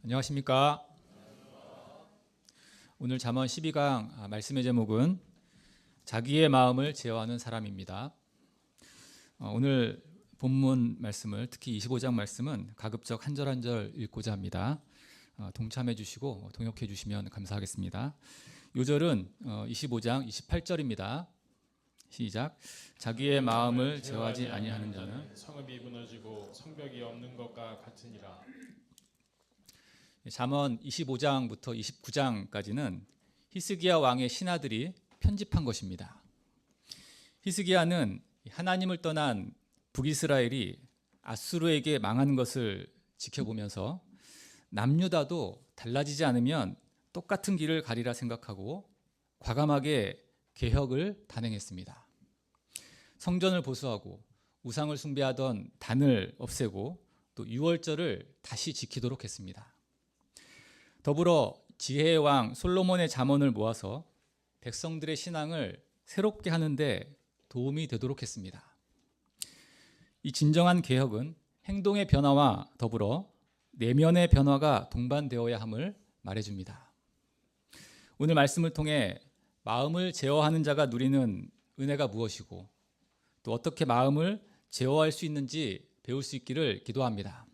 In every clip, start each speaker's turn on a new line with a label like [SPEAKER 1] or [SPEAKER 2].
[SPEAKER 1] 안녕하십니까. 오늘 잠언 12강 말씀의 제목은 자기의 마음을 제어하는 사람입니다. 오늘 본문 말씀을, 특히 25장 말씀은 가급적 한 절 한 절 읽고자 합니다. 동참해 주시고 동역해 주시면 감사하겠습니다. 요절은 25장 28절입니다. 시작. 자기의 마음을 제어하지 아니하는 자는
[SPEAKER 2] 성읍이 무너지고 성벽이 없는 것과 같으니라.
[SPEAKER 1] 잠언 25장부터 29장까지는 히스기야 왕의 신하들이 편집한 것입니다. 히스기야는 하나님을 떠난 북이스라엘이 아수르에게 망한 것을 지켜보면서 남유다도 달라지지 않으면 똑같은 길을 가리라 생각하고 과감하게 개혁을 단행했습니다. 성전을 보수하고 우상을 숭배하던 단을 없애고 또 유월절을 다시 지키도록 했습니다. 더불어 지혜의 왕 솔로몬의 잠언을 모아서 백성들의 신앙을 새롭게 하는데 도움이 되도록 했습니다. 이 진정한 개혁은 행동의 변화와 더불어 내면의 변화가 동반되어야 함을 말해줍니다. 오늘 말씀을 통해 마음을 제어하는 자가 누리는 은혜가 무엇이고 또 어떻게 마음을 제어할 수 있는지 배울 수 있기를 기도합니다.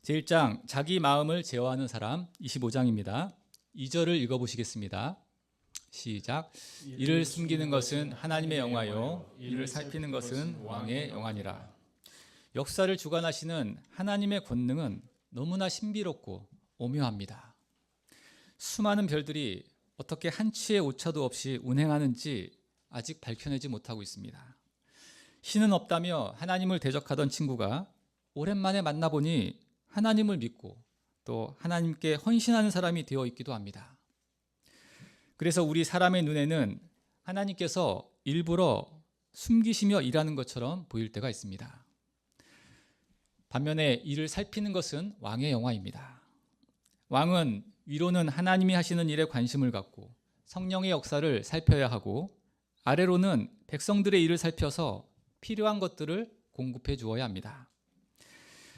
[SPEAKER 1] 제1장 자기 마음을 제어하는 사람 25장입니다. 2절을 읽어보시겠습니다. 시작. 이를 숨기는 것은 하나님의 영화요 이를 살피는 것은 왕의 영화니라. 역사를 주관하시는 하나님의 권능은 너무나 신비롭고 오묘합니다. 수많은 별들이 어떻게 한치의 오차도 없이 운행하는지 아직 밝혀내지 못하고 있습니다. 신은 없다며 하나님을 대적하던 친구가 오랜만에 만나보니 하나님을 믿고 또 하나님께 헌신하는 사람이 되어 있기도 합니다. 그래서 우리 사람의 눈에는 하나님께서 일부러 숨기시며 일하는 것처럼 보일 때가 있습니다. 반면에 이를 살피는 것은 왕의 영화입니다. 왕은 위로는 하나님이 하시는 일에 관심을 갖고 성령의 역사를 살펴야 하고 아래로는 백성들의 일을 살펴서 필요한 것들을 공급해 주어야 합니다.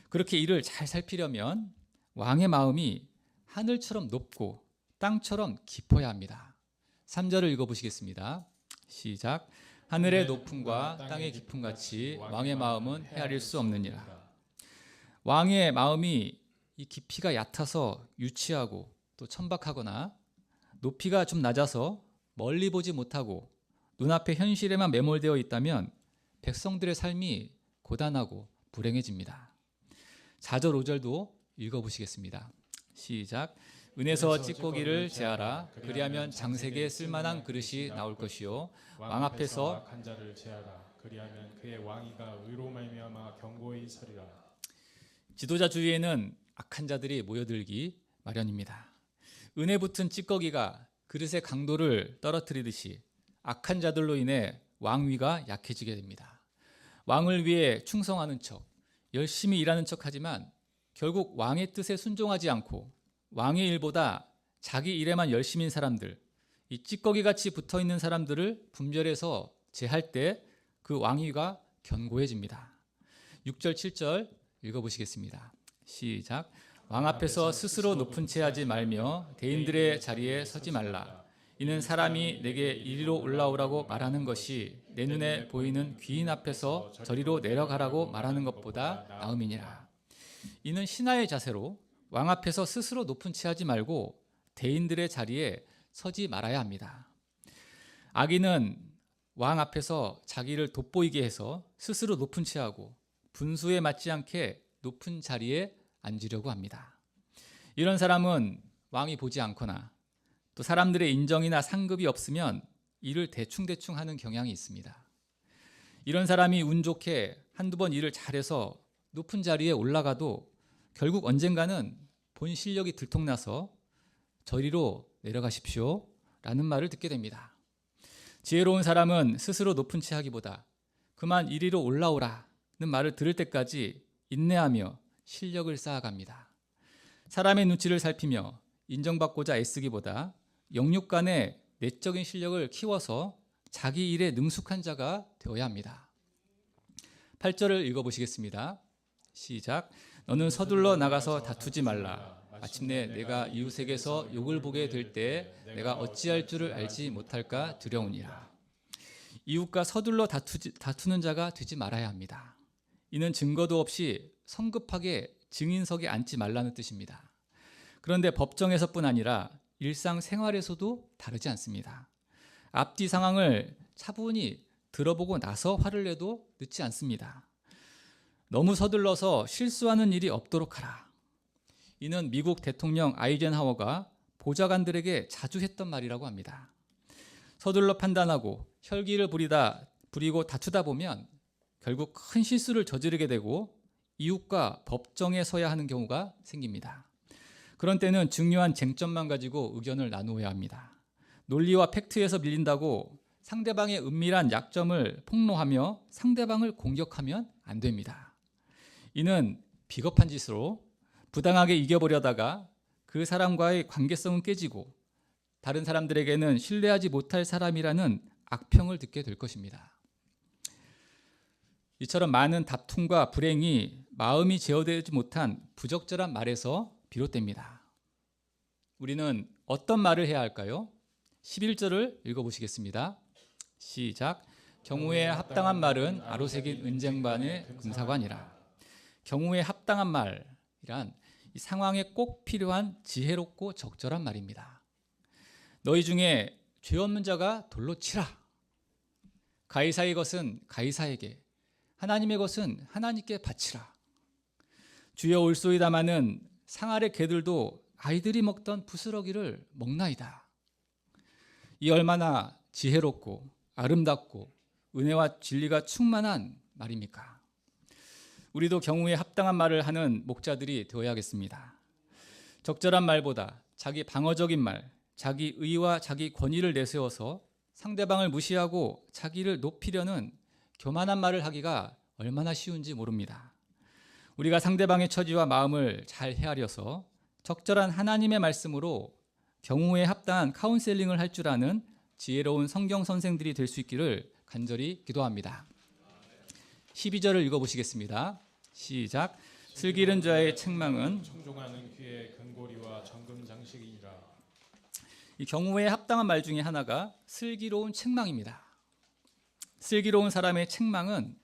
[SPEAKER 1] 그렇게 이를 잘 살피려면 왕의 마음이 하늘처럼 높고 땅처럼 깊어야 합니다. 3절을 읽어보시겠습니다. 시작. 하늘의 높음과 땅의 깊음 같이 왕의 마음은 헤아릴 수 없느니라. 왕의 마음이 이 깊이가 얕아서 유치하고 또 천박하거나 높이가 좀 낮아서 멀리 보지 못하고 눈앞의 현실에만 매몰되어 있다면 백성들의 삶이 고단하고 불행해집니다. 4절 5절도 읽어보시겠습니다. 시작. 은에서 찌꺼기를 제하라. 그리하면 장색에 쓸만한 그릇이 나올 것이요 왕 앞에서
[SPEAKER 2] 악한 자를 제하라. 그리하면 그의 왕위가 의로 말미암아 견고히 서리라.
[SPEAKER 1] 지도자 주위에는 악한 자들이 모여들기 마련입니다. 은에 붙은 찌꺼기가 그릇의 강도를 떨어뜨리듯이 악한 자들로 인해 왕위가 약해지게 됩니다. 왕을 위해 충성하는 척, 열심히 일하는 척하지만 결국 왕의 뜻에 순종하지 않고 왕의 일보다 자기 일에만 열심인 사람들, 이 찌꺼기같이 붙어있는 사람들을 분별해서 제할 때 그 왕위가 견고해집니다. 6절 7절 읽어보시겠습니다. 시작. 왕 앞에서 스스로 높은 채 하지 말며 대인들의 자리에 서지 말라. 이는 사람이 내게 이리로 올라오라고 말하는 것이 내 눈에 보이는 귀인 앞에서 저리로 내려가라고 말하는 것보다 나음이니라. 이는 신하의 자세로 왕 앞에서 스스로 높은 채 하지 말고 대인들의 자리에 서지 말아야 합니다. 악인은 왕 앞에서 자기를 돋보이게 해서 스스로 높은 채 하고 분수에 맞지 않게 높은 자리에 앉으려고 합니다. 이런 사람은 왕이 보지 않거나 또 사람들의 인정이나 상급이 없으면 일을 대충대충 하는 경향이 있습니다. 이런 사람이 운 좋게 한두 번 일을 잘해서 높은 자리에 올라가도 결국 언젠가는 본 실력이 들통나서 저리로 내려가십시오 라는 말을 듣게 됩니다. 지혜로운 사람은 스스로 높은 채 하기보다 그만 이리로 올라오라는 말을 들을 때까지 인내하며 실력을 쌓아갑니다. 사람의 눈치를 살피며 인정받고자 애쓰기보다 영육간의 내적인 실력을 키워서 자기 일에 능숙한 자가 되어야 합니다. 8절을 읽어보시겠습니다. 시작. 너는 서둘러 나가서 다투지 말라. 마침내 내가 이웃에게서 욕을 보게 될 때 내가 어찌할 줄을 알지 못할까 두려우니라. 이웃과 서둘러 다투는 자가 되지 말아야 합니다. 이는 증거도 없이 성급하게 증인석에 앉지 말라는 뜻입니다. 그런데 법정에서뿐 아니라 일상생활에서도 다르지 않습니다. 앞뒤 상황을 차분히 들어보고 나서 화를 내도 늦지 않습니다. 너무 서둘러서 실수하는 일이 없도록 하라. 이는 미국 대통령 아이젠하워가 보좌관들에게 자주 했던 말이라고 합니다. 서둘러 판단하고 혈기를 부리고 다투다 보면 결국 큰 실수를 저지르게 되고 이웃과 법정에 서야 하는 경우가 생깁니다. 그런 때는 중요한 쟁점만 가지고 의견을 나누어야 합니다. 논리와 팩트에서 밀린다고 상대방의 은밀한 약점을 폭로하며 상대방을 공격하면 안 됩니다. 이는 비겁한 짓으로 부당하게 이겨보려다가 그 사람과의 관계성은 깨지고 다른 사람들에게는 신뢰하지 못할 사람이라는 악평을 듣게 될 것입니다. 이처럼 많은 다툼과 불행이 마음이 제어되지 못한 부적절한 말에서 비롯됩니다. 우리는 어떤 말을 해야 할까요? 11절을 읽어보시겠습니다. 시작. 경우에 합당한 말은 아로새긴 은쟁반의 금사관이라. 경우에 합당한 말이란 이 상황에 꼭 필요한 지혜롭고 적절한 말입니다. 너희 중에 죄 없는 자가 돌로 치라. 가이사의 것은 가이사에게, 하나님의 것은 하나님께 바치라. 주여 올소이다마는 상 아래 개들도 아이들이 먹던 부스러기를 먹나이다. 이 얼마나 지혜롭고 아름답고 은혜와 진리가 충만한 말입니까? 우리도 경우에 합당한 말을 하는 목자들이 되어야겠습니다. 적절한 말보다 자기 방어적인 말, 자기 의와 자기 권위를 내세워서 상대방을 무시하고 자기를 높이려는 교만한 말을 하기가 얼마나 쉬운지 모릅니다. 우리가 상대방의 처지와 마음을 잘 헤아려서 적절한 하나님의 말씀으로 경우에 합당한 카운셀링을 할 줄 아는 지혜로운 성경 선생들이 될 수 있기를 간절히 기도합니다. 12절을 읽어보시겠습니다. 시작. 슬기른 자의 책망은
[SPEAKER 2] 청종하는 귀의 근고리와 정금 장식이니라.
[SPEAKER 1] 이 경우에 합당한 말 중에 하나가 슬기로운 책망입니다. 슬기로운 사람의 책망은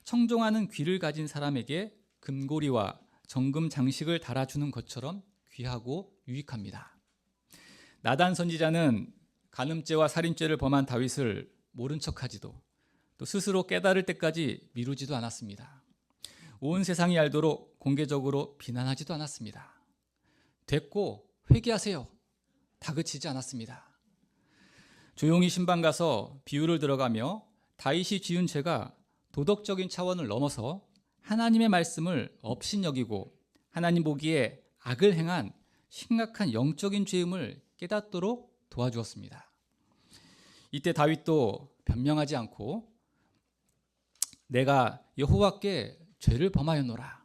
[SPEAKER 1] 청종하는 귀를 가진 사람에게 금고리와 정금 장식을 달아주는 것처럼 귀하고 유익합니다. 나단 선지자는 간음죄와 살인죄를 범한 다윗을 모른 척하지도 또 스스로 깨달을 때까지 미루지도 않았습니다. 온 세상이 알도록 공개적으로 비난하지도 않았습니다. 됐고 회개하세요. 다그치지 않았습니다. 조용히 신방 가서 비유를 들어가며 다윗이 지은 죄가 도덕적인 차원을 넘어서 하나님의 말씀을 업신여기고 하나님 보기에 악을 행한 심각한 영적인 죄임을 깨닫도록 도와주었습니다. 이때 다윗도 변명하지 않고 내가 여호와께 죄를 범하였노라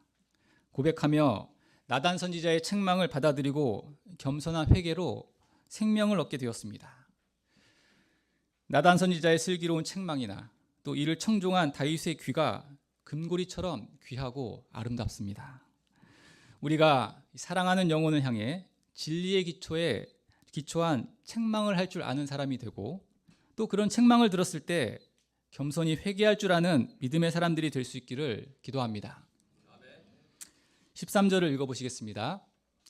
[SPEAKER 1] 고백하며 나단 선지자의 책망을 받아들이고 겸손한 회개로 생명을 얻게 되었습니다. 나단 선지자의 슬기로운 책망이나 또 이를 청종한 다윗의 귀가 금고리처럼 귀하고 아름답습니다. 우리가 사랑하는 영혼을 향해 진리의 기초에 기초한 책망을 할 줄 아는 사람이 되고 또 그런 책망을 들었을 때 겸손히 회개할 줄 아는 믿음의 사람들이 될 수 있기를 기도합니다. 13절을 읽어보시겠습니다.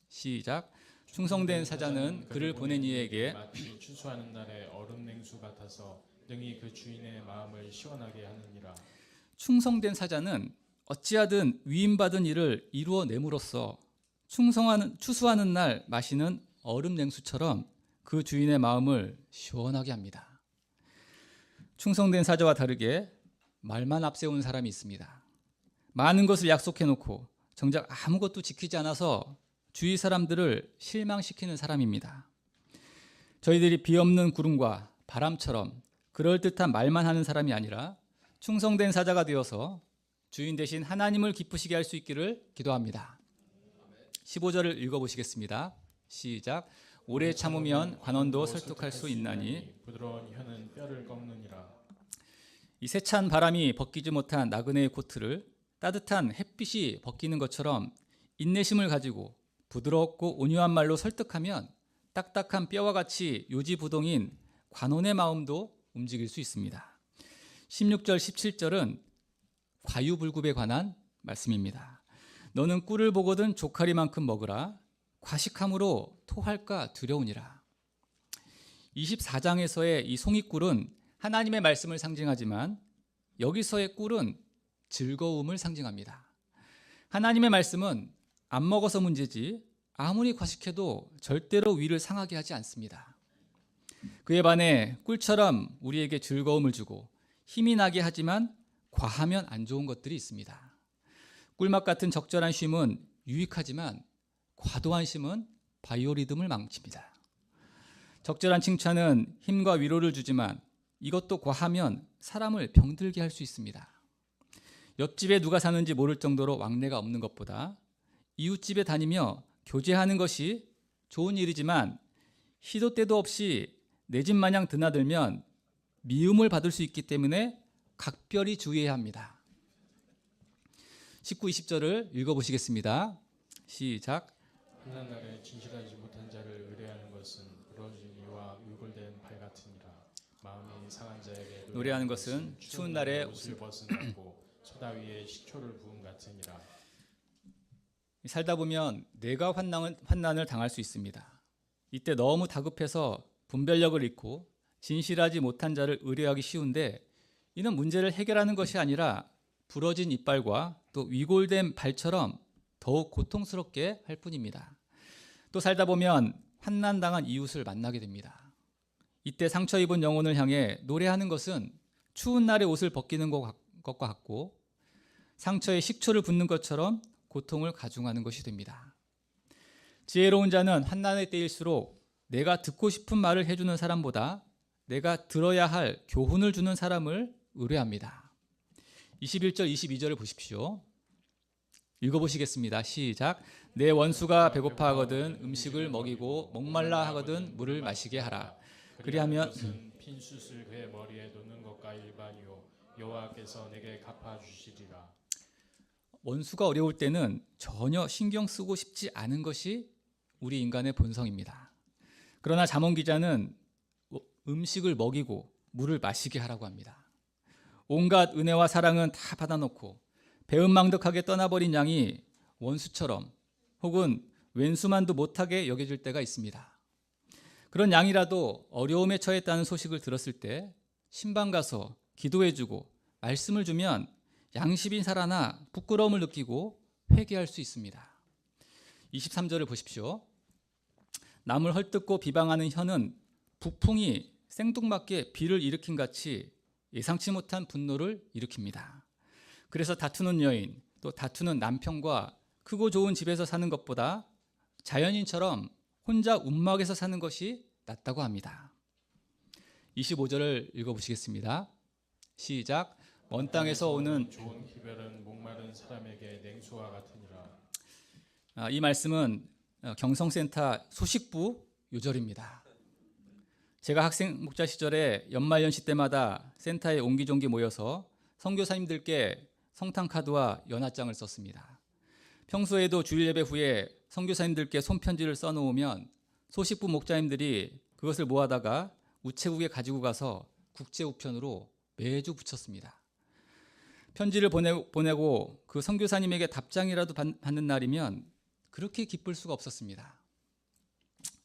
[SPEAKER 1] 시작. 충성된 사자는 그를 보낸 이에게
[SPEAKER 2] 마치 추수하는 날의 얼음 냉수 같아서 능히 그 주인의 마음을 시원하게 하느니라.
[SPEAKER 1] 충성된 사자는 어찌하든 위임받은 일을 이루어냄으로써 추수하는 날 마시는 얼음 냉수처럼 그 주인의 마음을 시원하게 합니다. 충성된 사자와 다르게 말만 앞세우는 사람이 있습니다. 많은 것을 약속해놓고 정작 아무것도 지키지 않아서 주위 사람들을 실망시키는 사람입니다. 저희들이 비없는 구름과 바람처럼 그럴듯한 말만 하는 사람이 아니라 충성된 사자가 되어서 주인 대신 하나님을 기쁘시게 할 수 있기를 기도합니다. 15절을 읽어보시겠습니다. 시작. 오래 참으면 관원도 설득할 수 있나니
[SPEAKER 2] 부드러운 혀는 뼈를 꺾느니라.
[SPEAKER 1] 이 세찬 바람이 벗기지 못한 나그네의 코트를 따뜻한 햇빛이 벗기는 것처럼 인내심을 가지고 부드럽고 온유한 말로 설득하면 딱딱한 뼈와 같이 요지부동인 관원의 마음도 움직일 수 있습니다. 16절, 17절은 과유불급에 관한 말씀입니다. 너는 꿀을 보거든 조카리만큼 먹으라. 과식함으로 토할까 두려우니라. 24장에서의 이 송이꿀은 하나님의 말씀을 상징하지만 여기서의 꿀은 즐거움을 상징합니다. 하나님의 말씀은 안 먹어서 문제지 아무리 과식해도 절대로 위를 상하게 하지 않습니다. 그에 반해 꿀처럼 우리에게 즐거움을 주고 힘이 나게 하지만 과하면 안 좋은 것들이 있습니다. 꿀맛 같은 적절한 쉼은 유익하지만 과도한 쉼은 바이오리듬을 망칩니다. 적절한 칭찬은 힘과 위로를 주지만 이것도 과하면 사람을 병들게 할 수 있습니다. 옆집에 누가 사는지 모를 정도로 왕래가 없는 것보다 이웃집에 다니며 교제하는 것이 좋은 일이지만 시도 때도 없이 내 집 마냥 드나들면 미움을 받을 수 있기 때문에 각별히 주의해야 합니다. 19, 20절을 읽어보시겠습니다. 시작.
[SPEAKER 2] 환난 날에 진실하지 못한 자를 의뢰하는 것은 부러진 이와 위골된 발 같으니라. 마음이 상한 자에게
[SPEAKER 1] 노래하는 것은 추운 날에
[SPEAKER 2] 옷을 벗어나고 소다 위에 식초를 부은 같으니라.
[SPEAKER 1] 살다 보면 내가 환난을 당할 수 있습니다. 이때 너무 다급해서 분별력을 잃고 진실하지 못한 자를 의뢰하기 쉬운데 이는 문제를 해결하는 것이 아니라 부러진 이빨과 또 위골된 발처럼 더욱 고통스럽게 할 뿐입니다. 또 살다 보면 환난당한 이웃을 만나게 됩니다. 이때 상처 입은 영혼을 향해 노래하는 것은 추운 날에 옷을 벗기는 것과 같고 상처에 식초를 붓는 것처럼 고통을 가중하는 것이 됩니다. 지혜로운 자는 환난의 때일수록 내가 듣고 싶은 말을 해주는 사람보다 내가 들어야 할 교훈을 주는 사람을 의뢰합니다. 21절, 22절을 보십시오. 읽어보시겠습니다. 시작. 내 원수가 배고파하거든 음식을 먹이고 목말라 하거든 물을 마시게 하라. 그리하면
[SPEAKER 2] 핀 숯을 그의 머리에 놓는 것과 일반이요 여호와께서 내게 갚아주시리라.
[SPEAKER 1] 원수가 어려울 때는 전혀 신경 쓰고 싶지 않은 것이 우리 인간의 본성입니다. 그러나 잠언 기자는 음식을 먹이고 물을 마시게 하라고 합니다. 온갖 은혜와 사랑은 다 받아놓고 배은망덕하게 떠나버린 양이 원수처럼 혹은 왼수만도 못하게 여겨질 때가 있습니다. 그런 양이라도 어려움에 처했다는 소식을 들었을 때 신방 가서 기도해주고 말씀을 주면 양심이 살아나 부끄러움을 느끼고 회개할 수 있습니다. 23절을 보십시오. 남을 헐뜯고 비방하는 혀는 북풍이 생뚱맞게 비를 일으킨 같이 예상치 못한 분노를 일으킵니다. 그래서 다투는 여인, 또 다투는 남편과 크고 좋은 집에서 사는 것보다 자연인처럼 혼자 움막에서 사는 것이 낫다고 합니다. 25절을 읽어보시겠습니다. 시작. 먼 땅에서 오는
[SPEAKER 2] 좋은 기별은 목마른 사람에게 냉수와 같으니라.
[SPEAKER 1] 이 말씀은 경성센터 소식부 요절입니다. 제가 학생 목자 시절에 연말연시 때마다 센터에 옹기종기 모여서 선교사님들께 성탄 카드와 연하장을 썼습니다. 평소에도 주일 예배 후에 선교사님들께 손편지를 써놓으면 소식부 목자님들이 그것을 모아다가 우체국에 가지고 가서 국제우편으로 매주 붙였습니다. 편지를 보내고 그 선교사님에게 답장이라도 받는 날이면 그렇게 기쁠 수가 없었습니다.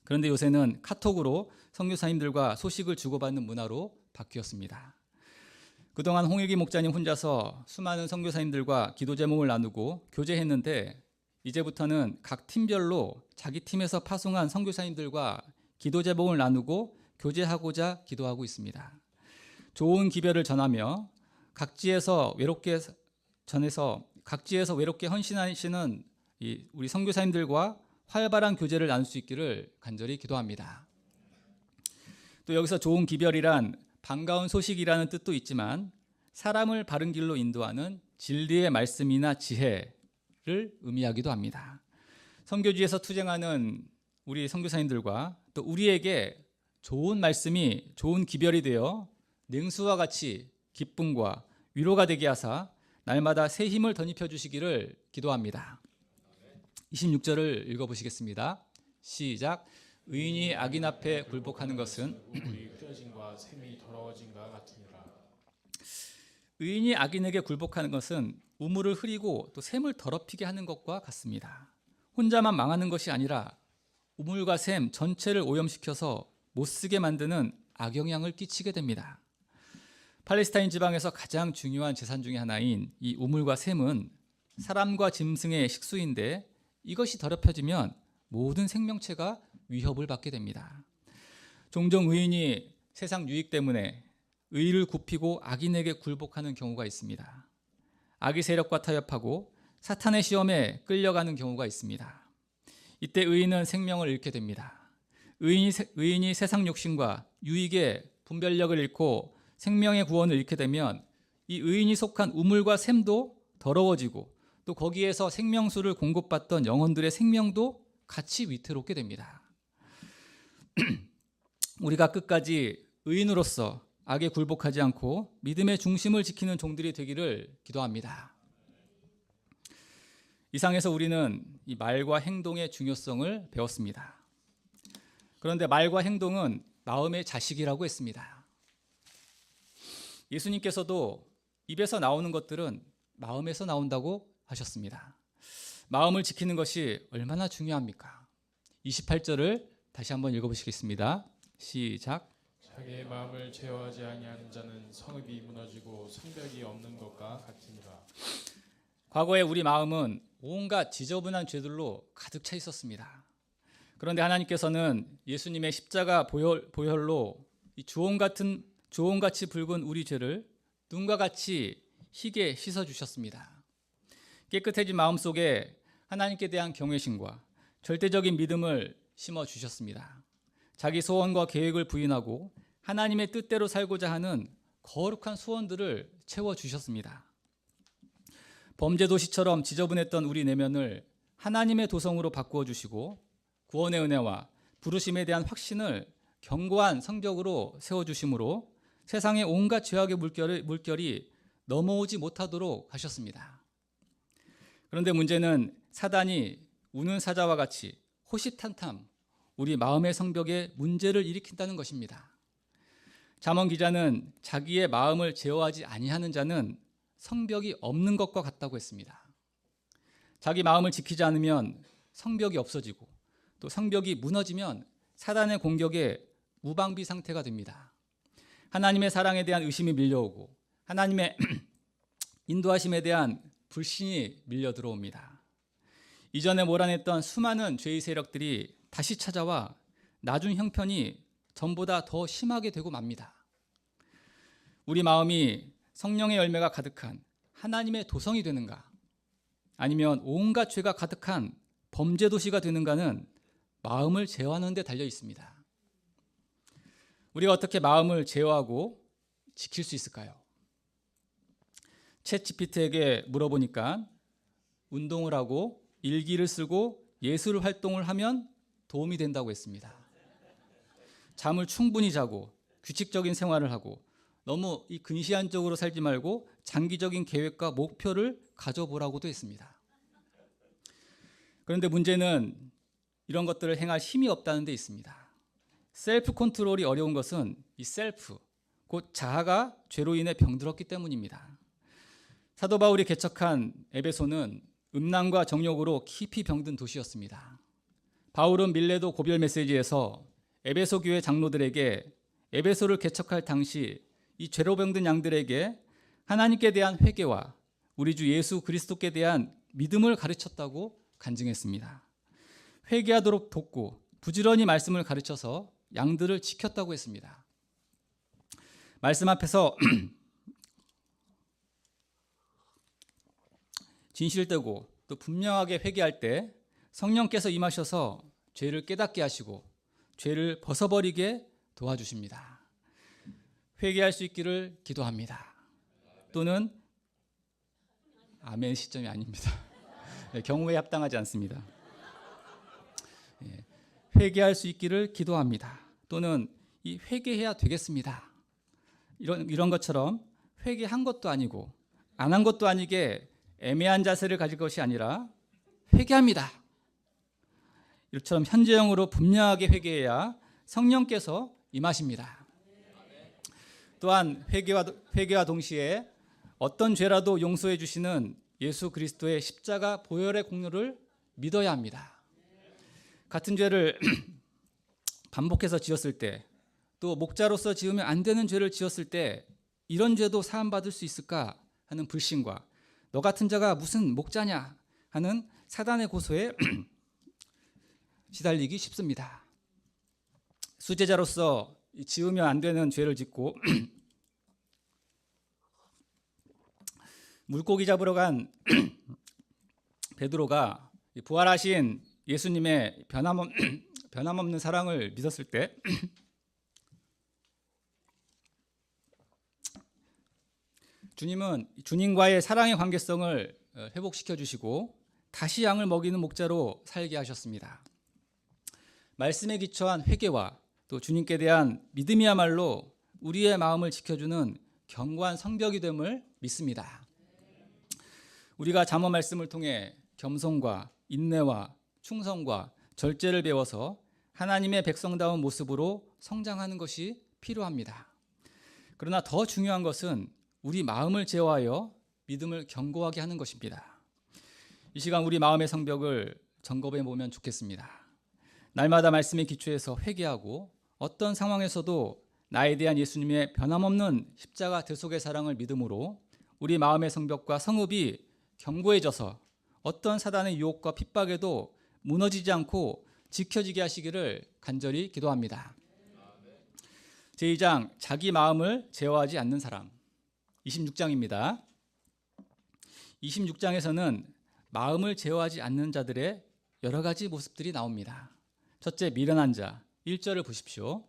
[SPEAKER 1] 그런데 요새는 카톡으로 선교사님들과 소식을 주고받는 문화로 바뀌었습니다. 그동안 홍일기 목자님 혼자서 수많은 선교사님들과 기도 제목을 나누고 교제했는데 이제부터는 각 팀별로 자기 팀에서 파송한 선교사님들과 기도 제목을 나누고 교제하고자 기도하고 있습니다. 좋은 기별을 전하며 각지에서 외롭게 헌신하시는 우리 선교사님들과 활발한 교제를 나눌 수 있기를 간절히 기도합니다. 또 여기서 좋은 기별이란 반가운 소식이라는 뜻도 있지만 사람을 바른 길로 인도하는 진리의 말씀이나 지혜를 의미하기도 합니다. 선교지에서 투쟁하는 우리 선교사님들과 또 우리에게 좋은 말씀이 좋은 기별이 되어 냉수와 같이 기쁨과 위로가 되게 하사 날마다 새 힘을 덧입혀 주시기를 기도합니다. 26절을 읽어보시겠습니다. 시작. 의인이 악인 앞에 굴복하는 것은
[SPEAKER 2] 우물이 흐려짐과 샘이 더러워짐과 같으니라.
[SPEAKER 1] 의인이 악인에게 굴복하는 것은 우물을 흐리고 또 샘을 더럽히게 하는 것과 같습니다. 혼자만 망하는 것이 아니라 우물과 샘 전체를 오염시켜서 못쓰게 만드는 악영향을 끼치게 됩니다. 팔레스타인 지방에서 가장 중요한 재산 중의 하나인 이 우물과 샘은 사람과 짐승의 식수인데 이것이 더럽혀지면 모든 생명체가 위협을 받게 됩니다. 종종 의인이 세상 유익 때문에 의를 굽히고 악인에게 굴복하는 경우가 있습니다. 악의 세력과 타협하고 사탄의 시험에 끌려가는 경우가 있습니다. 이때 의인은 생명을 잃게 됩니다. 의인이 세상 욕심과 유익의 분별력을 잃고 생명의 구원을 잃게 되면 이 의인이 속한 우물과 샘도 더러워지고 또 거기에서 생명수를 공급받던 영혼들의 생명도 같이 위태롭게 됩니다. 우리가 끝까지 의인으로서 악에 굴복하지 않고 믿음의 중심을 지키는 종들이 되기를 기도합니다. 이상에서 우리는 이 말과 행동의 중요성을 배웠습니다. 그런데 말과 행동은 마음의 자식이라고 했습니다. 예수님께서도 입에서 나오는 것들은 마음에서 나온다고 하셨습니다. 마음을 지키는 것이 얼마나 중요합니까? 28절을 다시 한번 읽어보시겠습니다. 시작.
[SPEAKER 2] 자기의 마음을 제어하지 아니하는 자는 성읍이 무너지고 성벽이 없는 것과 같으니라.
[SPEAKER 1] 과거에 우리 마음은 온갖 지저분한 죄들로 가득 차 있었습니다. 그런데 하나님께서는 예수님의 십자가 보혈로 이 주홍같이 붉은 우리 죄를 눈과 같이 희게 씻어주셨습니다. 깨끗해진 마음속에 하나님께 대한 경외심과 절대적인 믿음을 심어주셨습니다. 자기 소원과 계획을 부인하고 하나님의 뜻대로 살고자 하는 거룩한 소원들을 채워주셨습니다. 범죄 도시처럼 지저분했던 우리 내면을 하나님의 도성으로 바꾸어 주시고 구원의 은혜와 부르심에 대한 확신을 견고한 성적으로 세워주심으로 세상의 온갖 죄악의 물결이 넘어오지 못하도록 하셨습니다. 그런데 문제는 사단이 우는 사자와 같이 호시탐탐 우리 마음의 성벽에 문제를 일으킨다는 것입니다. 잠언 기자는 자기의 마음을 제어하지 아니하는 자는 성벽이 없는 것과 같다고 했습니다. 자기 마음을 지키지 않으면 성벽이 없어지고 또 성벽이 무너지면 사단의 공격에 무방비 상태가 됩니다. 하나님의 사랑에 대한 의심이 밀려오고 하나님의 인도하심에 대한 불신이 밀려 들어옵니다. 이전에 몰아냈던 수많은 죄의 세력들이 다시 찾아와 나중 형편이 전보다 더 심하게 되고 맙니다. 우리 마음이 성령의 열매가 가득한 하나님의 도성이 되는가 아니면 온갖 죄가 가득한 범죄 도시가 되는가는 마음을 제어하는 데 달려 있습니다. 우리가 어떻게 마음을 제어하고 지킬 수 있을까요? 챗 GPT에게 물어보니까 운동을 하고 일기를 쓰고 예술 활동을 하면 도움이 된다고 했습니다. 잠을 충분히 자고 규칙적인 생활을 하고 너무 이 근시안적으로 살지 말고 장기적인 계획과 목표를 가져보라고도 했습니다. 그런데 문제는 이런 것들을 행할 힘이 없다는 데 있습니다. 셀프 컨트롤이 어려운 것은 이 셀프, 곧 자아가 죄로 인해 병들었기 때문입니다. 사도 바울이 개척한 에베소는 음란과 정욕으로 깊이 병든 도시였습니다. 바울은 밀레도 고별 메시지에서 에베소 교회 장로들에게 에베소를 개척할 당시 이 죄로 병든 양들에게 하나님께 대한 회개와 우리 주 예수 그리스도께 대한 믿음을 가르쳤다고 간증했습니다. 회개하도록 돕고 부지런히 말씀을 가르쳐서 양들을 지켰다고 했습니다. 말씀 앞에서 진실되고 또 분명하게 회개할 때 성령께서 임하셔서 죄를 깨닫게 하시고 죄를 벗어버리게 도와주십니다. 회개할 수 있기를 기도합니다. 또는 아멘 시점이 아닙니다. 경우에 합당하지 않습니다. 회개할 수 있기를 기도합니다. 또는 이 회개해야 되겠습니다. 이런 것처럼 회개한 것도 아니고 안 한 것도 아니게 애매한 자세를 가질 것이 아니라 회개합니다. 이처럼 현재형으로 분명하게 회개해야 성령께서 임하십니다. 또한 회개와 동시에 어떤 죄라도 용서해 주시는 예수 그리스도의 십자가 보혈의 공로를 믿어야 합니다. 같은 죄를 반복해서 지었을 때, 또 목자로서 지으면 안 되는 죄를 지었을 때 이런 죄도 사함받을 수 있을까 하는 불신과 너 같은 자가 무슨 목자냐 하는 사단의 고소에 시달리기 쉽습니다. 수제자로서 지으면 안 되는 죄를 짓고 물고기 잡으러 간 베드로가 부활하신 예수님의 변함없는 사랑을 믿었을 때 주님은 주님과의 사랑의 관계성을 회복시켜 주시고 다시 양을 먹이는 목자로 살게 하셨습니다. 말씀에 기초한 회개와 또 주님께 대한 믿음이야말로 우리의 마음을 지켜주는 견고한 성벽이 됨을 믿습니다. 우리가 잠언 말씀을 통해 겸손과 인내와 충성과 절제를 배워서 하나님의 백성다운 모습으로 성장하는 것이 필요합니다. 그러나 더 중요한 것은 우리 마음을 제어하여 믿음을 견고하게 하는 것입니다. 이 시간 우리 마음의 성벽을 점검해 보면 좋겠습니다. 날마다 말씀에 기초해서 회개하고 어떤 상황에서도 나에 대한 예수님의 변함없는 십자가 대속의 사랑을 믿음으로 우리 마음의 성벽과 성읍이 견고해져서 어떤 사단의 유혹과 핍박에도 무너지지 않고 지켜지게 하시기를 간절히 기도합니다. 제2장 자기 마음을 제어하지 않는 사람 26장입니다. 26장에서는 마음을 제어하지 않는 자들의 여러 가지 모습들이 나옵니다. 첫째, 미련한 자 1절을 보십시오.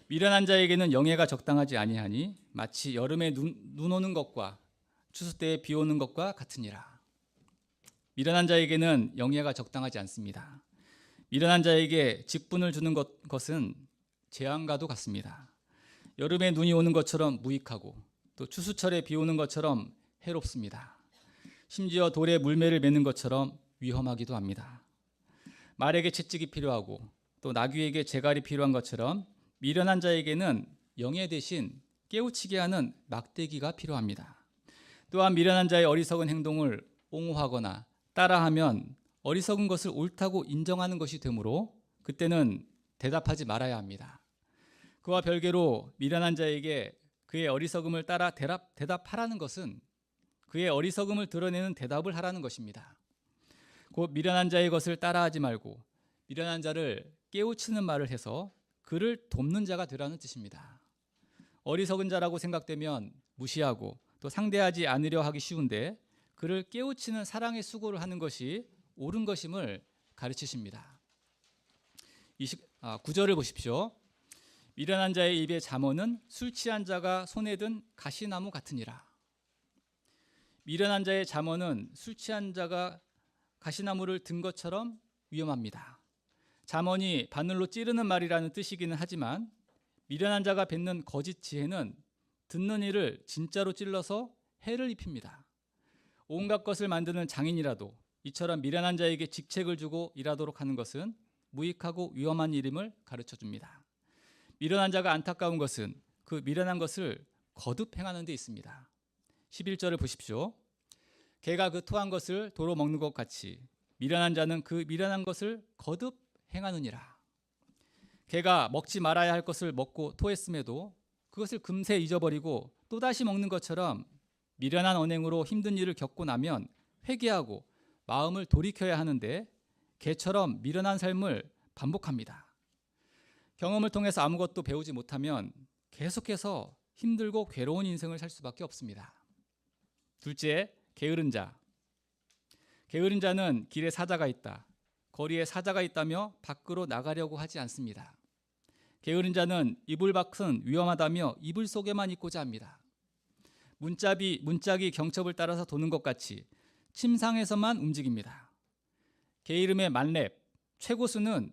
[SPEAKER 1] 미련한 자에게는 영예가 적당하지 아니하니 마치 여름에 눈 오는 것과 추수 때에 비 오는 것과 같으니라. 미련한 자에게는 영예가 적당하지 않습니다. 미련한 자에게 직분을 주는 것은 재앙과도 같습니다. 여름에 눈이 오는 것처럼 무익하고 또 추수철에 비 오는 것처럼 해롭습니다. 심지어 돌에 물매를 매는 것처럼 위험하기도 합니다. 말에게 채찍이 필요하고 또 나귀에게 재갈이 필요한 것처럼 미련한 자에게는 영예 대신 깨우치게 하는 막대기가 필요합니다. 또한 미련한 자의 어리석은 행동을 옹호하거나 따라하면 어리석은 것을 옳다고 인정하는 것이 되므로 그때는 대답하지 말아야 합니다. 그와 별개로 미련한 자에게 그의 어리석음을 따라 대답하라는 것은 그의 어리석음을 드러내는 대답을 하라는 것입니다. 곧 미련한 자의 것을 따라하지 말고 미련한 자를 깨우치는 말을 해서 그를 돕는 자가 되라는 뜻입니다. 어리석은 자라고 생각되면 무시하고 또 상대하지 않으려 하기 쉬운데 그를 깨우치는 사랑의 수고를 하는 것이 옳은 것임을 가르치십니다. 9절을 보십시오. 미련한 자의 입의 잠언은 술 취한 자가 손에 든 가시나무 같으니라. 미련한 자의 잠언은 술 취한 자가 가시나무를 든 것처럼 위험합니다. 잠언이 바늘로 찌르는 말이라는 뜻이기는 하지만 미련한 자가 뱉는 거짓 지혜는 듣는 이를 진짜로 찔러서 해를 입힙니다. 온갖 것을 만드는 장인이라도 이처럼 미련한 자에게 직책을 주고 일하도록 하는 것은 무익하고 위험한 일임을 가르쳐줍니다. 미련한 자가 안타까운 것은 그 미련한 것을 거듭 행하는 데 있습니다. 11절을 보십시오. 개가 그 토한 것을 도로 먹는 것 같이 미련한 자는 그 미련한 것을 거듭 행하느니라. 개가 먹지 말아야 할 것을 먹고 토했음에도 그것을 금세 잊어버리고 또다시 먹는 것처럼 미련한 언행으로 힘든 일을 겪고 나면 회개하고 마음을 돌이켜야 하는데 개처럼 미련한 삶을 반복합니다. 경험을 통해서 아무것도 배우지 못하면 계속해서 힘들고 괴로운 인생을 살 수밖에 없습니다. 둘째, 게으른 자. 게으른 자는 길에 사자가 있다, 거리에 사자가 있다며 밖으로 나가려고 하지 않습니다. 게으른 자는 이불 밖은 위험하다며 이불 속에만 있고자 합니다. 문짝이 경첩을 따라서 도는 것 같이 침상에서만 움직입니다. 게으름의 만렙, 최고수는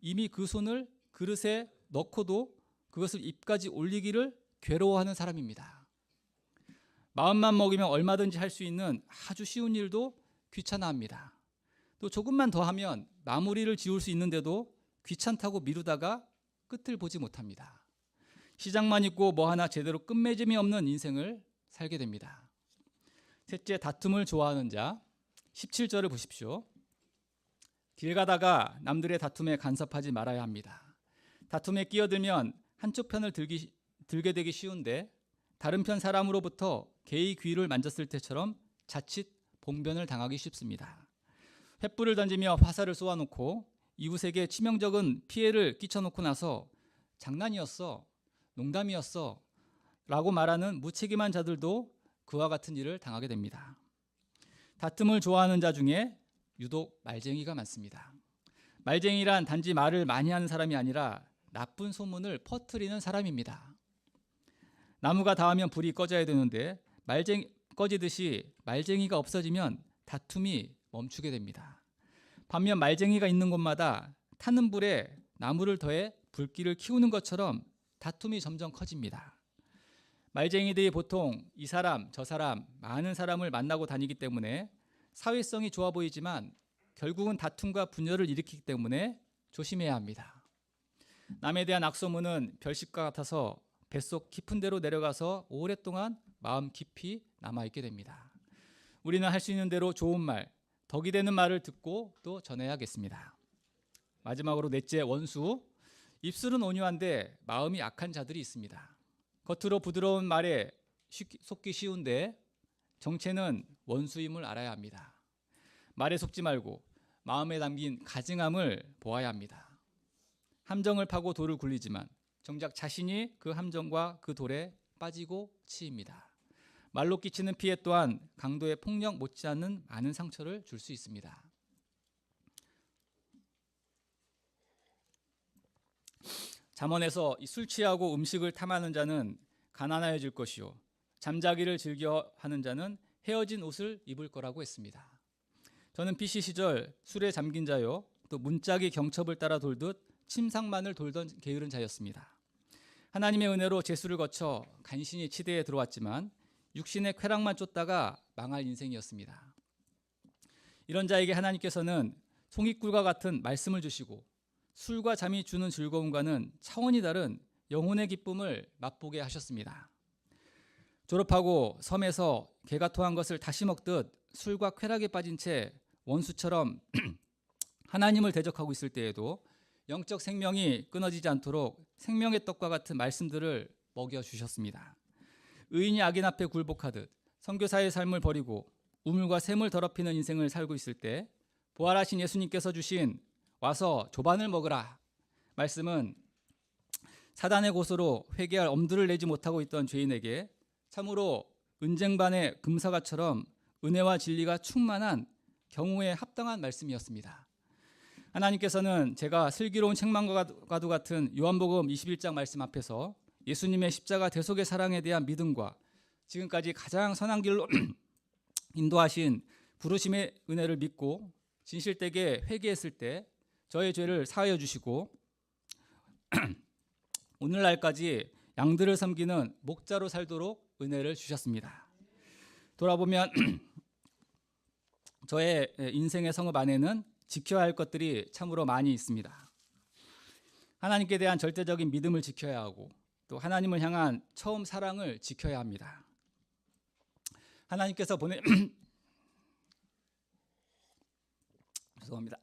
[SPEAKER 1] 이미 그 손을 그릇에 넣고도 그것을 입까지 올리기를 괴로워하는 사람입니다. 마음만 먹이면 얼마든지 할 수 있는 아주 쉬운 일도 귀찮아합니다. 또 조금만 더 하면 마무리를 지을 수 있는데도 귀찮다고 미루다가 끝을 보지 못합니다. 시작만 있고 뭐 하나 제대로 끝맺음이 없는 인생을 살게 됩니다. 셋째, 다툼을 좋아하는 자. 17절을 보십시오. 길 가다가 남들의 다툼에 간섭하지 말아야 합니다. 다툼에 끼어들면 한쪽 편을 들게 되기 쉬운데 다른 편 사람으로부터 개의 귀를 만졌을 때처럼 자칫 봉변을 당하기 쉽습니다. 횃불을 던지며 화살을 쏘아놓고 이웃에게 치명적인 피해를 끼쳐놓고 나서 장난이었어, 농담이었어 라고 말하는 무책임한 자들도 그와 같은 일을 당하게 됩니다. 다툼을 좋아하는 자 중에 유독 말쟁이가 많습니다. 말쟁이란 단지 말을 많이 하는 사람이 아니라 나쁜 소문을 퍼뜨리는 사람입니다. 나무가 닿으면 불이 꺼져야 되는데 꺼지듯이 말쟁이가 없어지면 다툼이 멈추게 됩니다. 반면 말쟁이가 있는 곳마다 타는 불에 나무를 더해 불길을 키우는 것처럼 다툼이 점점 커집니다. 말쟁이들이 보통 이 사람 저 사람 많은 사람을 만나고 다니기 때문에 사회성이 좋아 보이지만 결국은 다툼과 분열을 일으키기 때문에 조심해야 합니다. 남에 대한 악소문은 별식과 같아서 뱃속 깊은 데로 내려가서 오랫동안 마음 깊이 남아있게 됩니다. 우리는 할 수 있는 대로 좋은 말, 덕이 되는 말을 듣고 또 전해야겠습니다. 마지막으로 넷째, 원수. 입술은 온유한데 마음이 악한 자들이 있습니다. 겉으로 부드러운 말에 속기 쉬운데 정체는 원수임을 알아야 합니다. 말에 속지 말고 마음에 담긴 가증함을 보아야 합니다. 함정을 파고 돌을 굴리지만 정작 자신이 그 함정과 그 돌에 빠지고 치입니다. 말로 끼치는 피해 또한 강도의 폭력 못지않은 많은 상처를 줄 수 있습니다. 잠언에서 술 취하고 음식을 탐하는 자는 가난해질 것이요 잠자기를 즐겨하는 자는 헤어진 옷을 입을 거라고 했습니다. 저는 PC 시절 술에 잠긴 자요 또 문짝이 경첩을 따라 돌듯 침상만을 돌던 게으른 자였습니다. 하나님의 은혜로 재수를 거쳐 간신히 치대에 들어왔지만 육신의 쾌락만 쫓다가 망할 인생이었습니다. 이런 자에게 하나님께서는 송이꿀과 같은 말씀을 주시고 술과 잠이 주는 즐거움과는 차원이 다른 영혼의 기쁨을 맛보게 하셨습니다. 졸업하고 섬에서 개가 토한 것을 다시 먹듯 술과 쾌락에 빠진 채 원수처럼 하나님을 대적하고 있을 때에도 영적 생명이 끊어지지 않도록 생명의 떡과 같은 말씀들을 먹여주셨습니다. 의인이 악인 앞에 굴복하듯 선교사의 삶을 버리고 우물과 샘을 더럽히는 인생을 살고 있을 때 부활하신 예수님께서 주신 와서 조반을 먹으라 말씀은 사단의 고소로 회개할 엄두를 내지 못하고 있던 죄인에게 참으로 은쟁반의 금사과처럼 은혜와 진리가 충만한 경우에 합당한 말씀이었습니다. 하나님께서는 제가 슬기로운 책망과도 같은 요한복음 21장 말씀 앞에서 예수님의 십자가 대속의 사랑에 대한 믿음과 지금까지 가장 선한 길로 인도하신 부르심의 은혜를 믿고 진실되게 회개했을 때 저의 죄를 사하여 주시고 오늘날까지 양들을 섬기는 목자로 살도록 은혜를 주셨습니다. 돌아보면 저의 인생의 성읍 안에는 지켜야 할 것들이 참으로 많이 있습니다. 하나님께 대한 절대적인 믿음을 지켜야 하고 또 하나님을 향한 처음 사랑을 지켜야 합니다. 하나님께서 죄송합니다.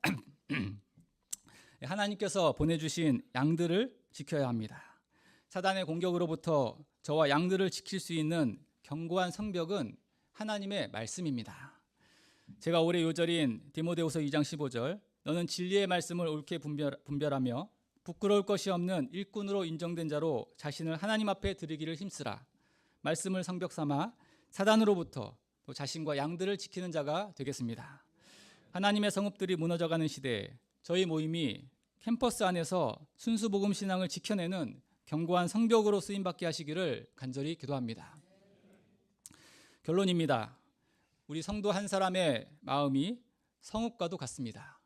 [SPEAKER 1] 하나님께서 보내주신 양들을 지켜야 합니다. 사단의 공격으로부터 저와 양들을 지킬 수 있는 견고한 성벽은 하나님의 말씀입니다. 제가 올해 요절인 디모데후서 2장 15절 너는 진리의 말씀을 옳게 분별하며 부끄러울 것이 없는 일꾼으로 인정된 자로 자신을 하나님 앞에 드리기를 힘쓰라. 말씀을 성벽 삼아 사단으로부터 또 자신과 양들을 지키는 자가 되겠습니다. 하나님의 성읍들이 무너져가는 시대에 저희 모임이 캠퍼스 안에서 순수복음 신앙을 지켜내는 견고한 성벽으로 쓰임받게 하시기를 간절히 기도합니다. 결론입니다. 우리 성도 한 사람의 마음이 성읍과도 같습니다.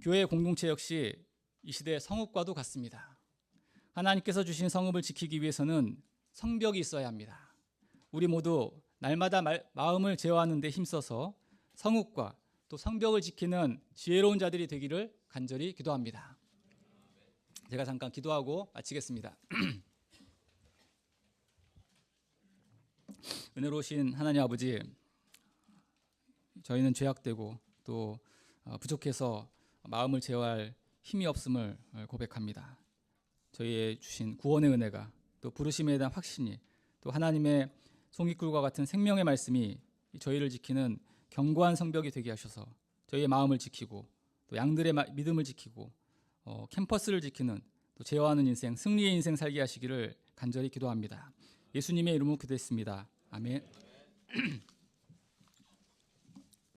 [SPEAKER 1] 교회 공동체 역시 이 시대 성읍과도 같습니다. 하나님께서 주신 성읍을 지키기 위해서는 성벽이 있어야 합니다. 우리 모두 날마다 마음을 제어하는 데 힘써서 성읍과 또 성벽을 지키는 지혜로운 자들이 되기를 간절히 기도합니다. 제가 잠깐 기도하고 마치겠습니다. 은혜로우신 하나님 아버지, 저희는 죄악되고 또 부족해서 마음을 제어할 힘이 없음을 고백합니다. 저희의 주신 구원의 은혜가, 또 부르심에 대한 확신이, 또 하나님의 송이꿀과 같은 생명의 말씀이 저희를 지키는 견고한 성벽이 되게 하셔서 저희의 마음을 지키고 또 양들의 믿음을 지키고 캠퍼스를 지키는 또 제어하는 인생, 승리의 인생 살게 하시기를 간절히 기도합니다. 예수님의 이름으로 기도했습니다. 아멘.